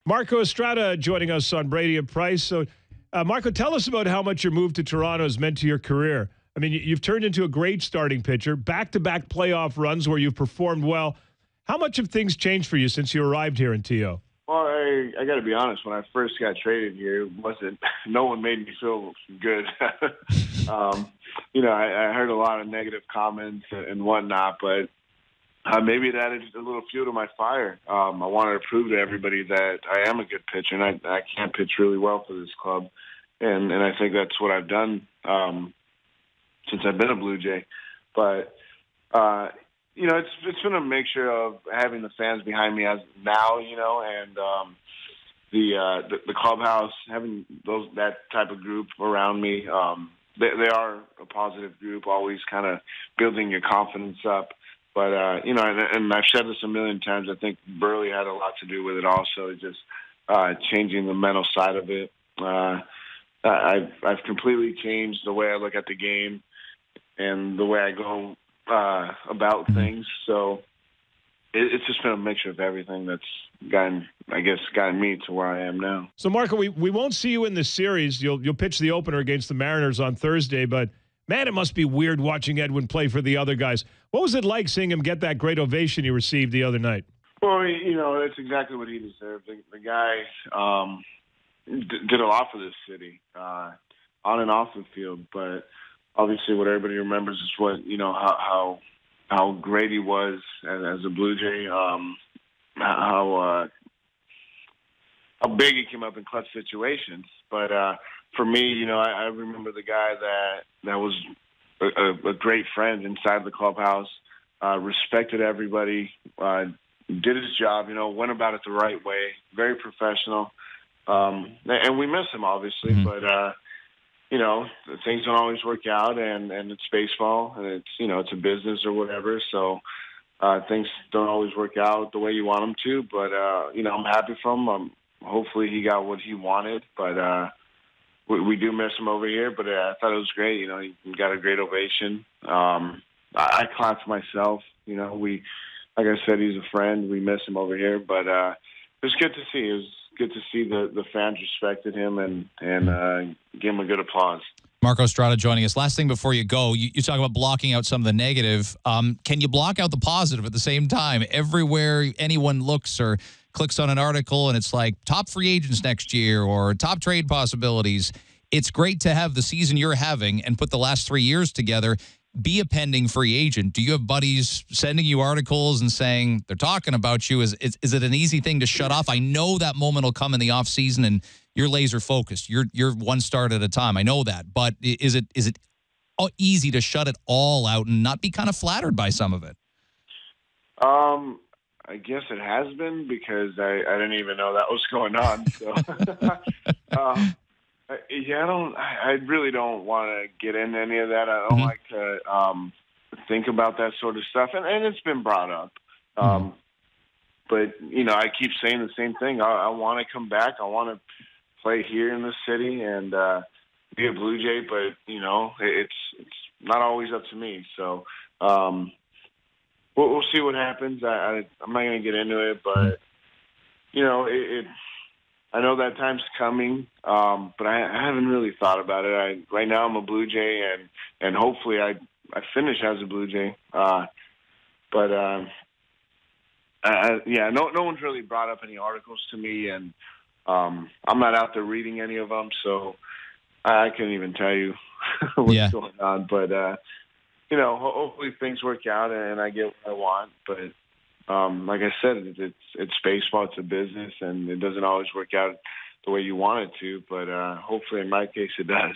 Marco Estrada joining us on Brady and Price. So, Marco, tell us about how much your move to Toronto has meant to your career. I mean, you've turned into a great starting pitcher, back-to-back playoff runs where you've performed well. How much have things changed for you since you arrived here in TO? Well, I got to be honest. When I first got traded here, no one made me feel good. I heard a lot of negative comments and whatnot, but maybe it added a little fuel to my fire. I wanted to prove to everybody that I am a good pitcher, and I can pitch really well for this club, and I think that's what I've done since I've been a Blue Jay. But it's been a mixture of having the fans behind me as now, and the clubhouse, having that type of group around me. They are a positive group, always kind of building your confidence up. But, and I've said this a million times, I think Burley had a lot to do with it also, just changing the mental side of it. I've completely changed the way I look at the game and the way I go about things. So it's just been a mixture of everything that's gotten me to where I am now. So, Marco, we won't see you in this series. You'll pitch the opener against the Mariners on Thursday, but man, it must be weird watching Edwin play for the other guys. What was it like seeing him get that great ovation he received the other night? Well, that's exactly what he deserved. The guy did a lot for this city, on and off the field. But obviously, what everybody remembers is how great he was as a Blue Jay, how big he came up in clutch situations. But for me, I remember the guy that was a great friend inside the clubhouse, respected everybody, did his job, went about it the right way, very professional. And we miss him, obviously, but, things don't always work out, and it's baseball, and it's a business or whatever, so things don't always work out the way you want them to, but, I'm happy for him. Hopefully he got what he wanted, but we do miss him over here, but I thought it was great. He got a great ovation. I clapped myself. Like I said, he's a friend. We miss him over here, but it was good to see. It was good to see the fans respected him and gave him a good applause. Marco Estrada joining us. Last thing before you go, you talk about blocking out some of the negative. Can you block out the positive at the same time? Everywhere anyone looks or clicks on an article and it's like top free agents next year or top trade possibilities, it's great to have the season you're having and put the last 3 years together. Be a pending free agent. Do you have buddies sending you articles and saying they're talking about you? Is it an easy thing to shut off? I know that moment will come in the off season and you're laser focused. You're one start at a time. I know that, but is it easy to shut it all out and not be kind of flattered by some of it? I guess it has been because I didn't even know that was going on. So, I really don't want to get into any of that. I don't like to think about that sort of stuff, and it's been brought up. But I keep saying the same thing. I want to come back. I want to play here in the city and be a Blue Jay. But it's not always up to me. So. We'll see what happens. I'm not going to get into it, but I know that time's coming, but I haven't really thought about it. Right now I'm a Blue Jay, and hopefully I finish as a Blue Jay. No one's really brought up any articles to me, and I'm not out there reading any of them, so I can't even tell you what's going on. But hopefully things work out and I get what I want. But like I said, it's baseball. It's a business, and it doesn't always work out the way you want it to. But hopefully, in my case, it does.